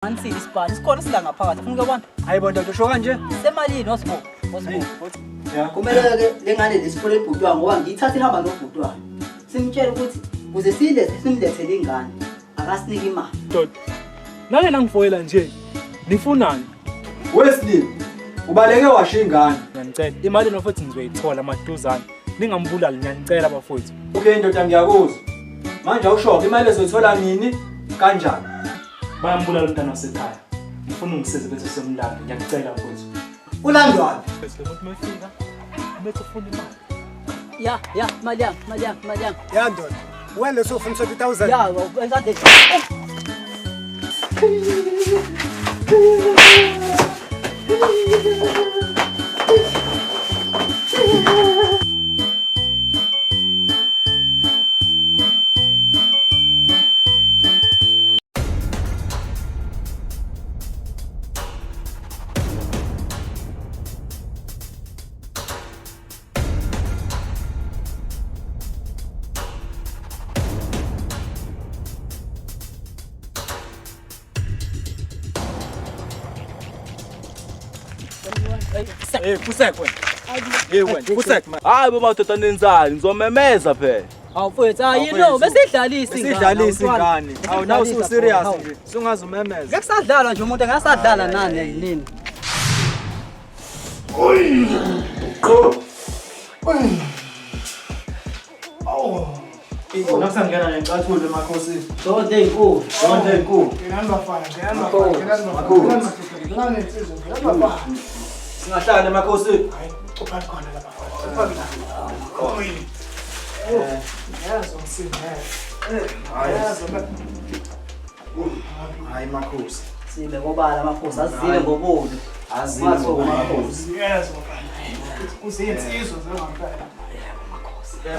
Ansini isibani sikhona sila ngaphakathi ufuna ukubona hayi bona ngisho kanje semalini osibo ya kumele ke lengane lesifole ibhutwa ngoba ngiyithatha ihamba nobhutwana simtshela ukuthi kuze simlethele ingane akasinike imali dodo nake nangifoyela nje nifunani Wesley ubaleke washo ingane ngiyanicela imali nofuthi ngizoyithola maduzane ningambulali ngiyanicela bafowethu okay ndoda ngiyakuzwa manje awushoke imali ezoyithola nini kanjani bayambulala umntana wasekhaya ngifuna ungisize bese semlando ngiyacela mfowethu ulandwayo bese ukuthi mafika bese ufuna imali ya mali yami ya ndoda wena usufuna 20000 ya ngikade kusekwe wena kusekwe hayi baba utata nenzani ngizomemeza phela awufethu yino besidlalisa sidlalisa ingane awu nawu su serious nje sungazumemeza ngekusadlalwa nje umuntu angasadlala nani nini nakusangena necathulo emakhosi zonke inkulu zonke inkulu singahlala emakhosi hayi makhosi sibe ngobala amakhosi azile ngobulu azile ngomakhosi kuzinsizwa zangempela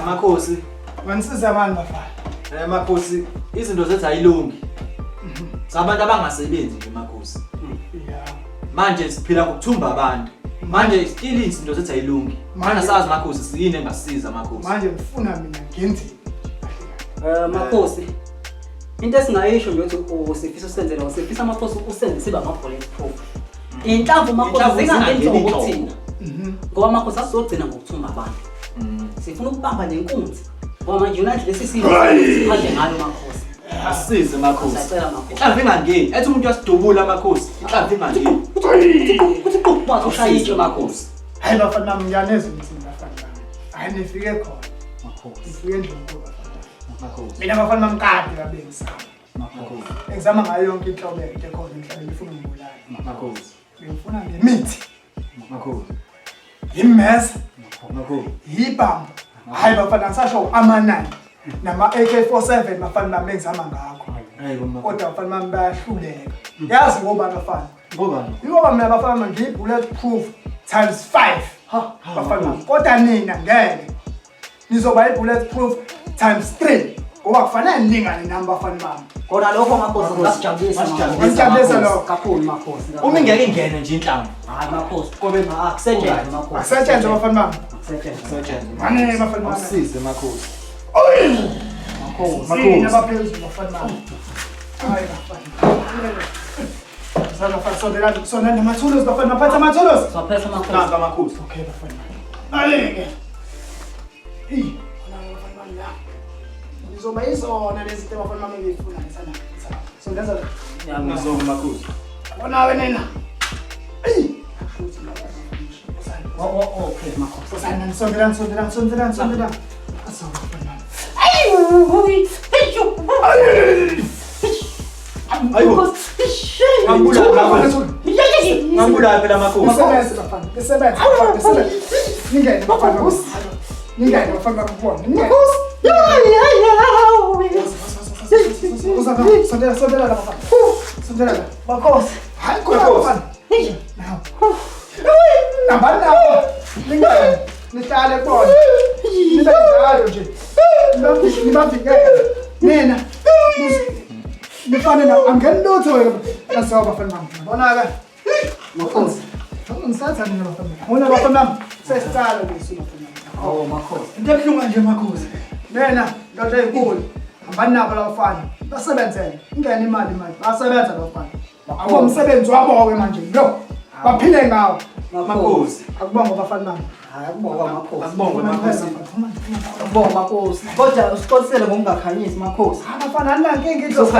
makhosi manisiza abantu bafana makhosi izinto zethu ayilungi sabantu abangasebenzi nje makhosi manje siphila ngokuthumba abantu manje still izinto zethu ayilungi manje sazi makhosi siyini engasiza makhosi manje ngifuna mina ngenzeni makhosi into esingayisho nje ukuthi usifisa usenzele usifisa amakhosi usenze siba ama-bullet proof inhlamvu makhosi zingangenzi ngokuthina ngoba amakhosi asizogcina ngokuthumba abantu sifuna ukubamba nenkunzi ngoba manje yona lesi siphadle ngayo makhosi asisize makhosi sicela makhosi inhlamvu ingangeni ethi umuntu uyasidubula makhosi inhlamvu ingangeni kuthi kubazo ushayisho makhosi hayi bafana nami ngiyanezwa ukuthi bafana hayi nifike khona makhosi nifike endlini makhosi mina bafana mamkade babengisa makhosi ngizama ngayo yonke inhlobo into ekhona emhlabeni ngifuna ukubulala makhosi ngifuna ngemithi makhosi imesa makhosi yibamba hayi bafana ngisasho amanani nama AK47 bafana nami engizama ngakho hayi kodwa bafana mami bayahluleka yazi ngoba bafana ngobani ngoba mina bafana ngiyi-bullet proof times 5 bafana kodwa nina ngeke nizoba i-bullet proof times 3 ngoba kufanele nilingane nami bafana bami kona lokho makhosi ngasijabulisa Ngasijabulisa lokho. kakhulu makhosi uma ingeke ingene nje inhlamvu hayi makhosi kobe akusetshenzwe makhosi akusetshenzwe bafana bami akusetshenzwe mane bafana bami asisize makhosi Sina baphezulu bafana bami hayi bafana Sana bafana sonela namathuluzi bafana baphatha amathuluzi swaphesa makhosi nanga makhosi okay bafana aleke bafana bami la ngizoba izona lezi zinto bafana bami ngifuna ngisana songenza ngizonga makhosi bonawe nina okay makhosi sondelani asawubafana ayibo ngambula phela makhosi ningene bafana kubona sondela makhosi hayi khona bafana nabanabo ningene nihlale bona nibe njalo nje nibavikele mina nifanele angeni lutho wena nasewa bafana bami bonaka makhosi ngisatha nina bafana bona bafana bami sesicala leso bafana makhosi into ebuhlungu nje makhosi mina ndoda enkulu abanabo labafana basebenzele ingene imali basebenza labafana Akumsebenzi wabo-ke manje lo. Baphile ngawo. Makhosi. Akubonga bafana bami. Hayi akubonga makhosi. Akubonge makhosi. Akubonga makhosi. Kodwa usiqolisele ngokungakhanyisi makhosi. Abafana nankinga idlozi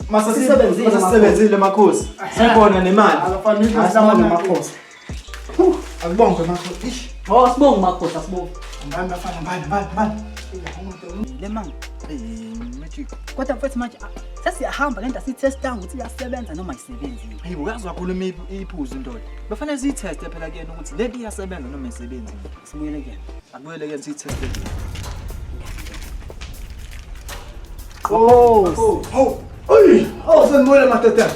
Masisebenzile makhosi. Sekhona nemali. Asibonge makhosi. Akubonge makhosi. Ish. Oh sibonge makhosi asibonge. Ngani bafana bani. Le manga. Magic. Kodwa mfethu manje sesiyahamba lento sitesta ukuthi iyasebenza noma ayisebenzi. Hey, uyazi wakhuluma iphuzu indoda. Bafanele siyiteste phela kuyena ukuthi lento iyasebenza noma ayisebenzi. Sibuyele kuyena. Akubuyele kuyena siyiteste. Senibuyele madoda.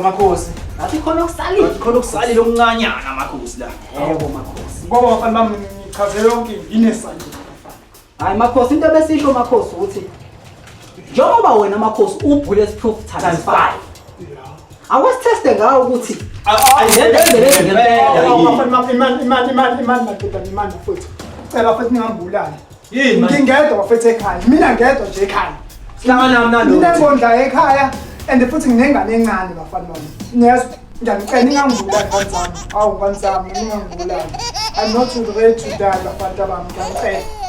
Makhosi. Athi khona okusalile. Khona okusalile okuncanyana makhosi la. Yebo makhosi. Ngoba bafana bami ngichaze yonke inesandla. Hayi makhosi into besisho makhosi ukuthi njengoba wena makhosi u-bulletproof times 5 awasiteste ngawo ukuthi imani futhi cela futhi ningangibulali Yini manje? ngingedwa futhi ekhaya mina ngedwa nje ekhaya Sihlangana nalo. mina ngondla ekhaya and futhi nginengane encane bafana bami ngiyazwa ngiyacela ningangibulali kancane awu kancane ningangibulali I'm not ready to die bafana bami ngiyacela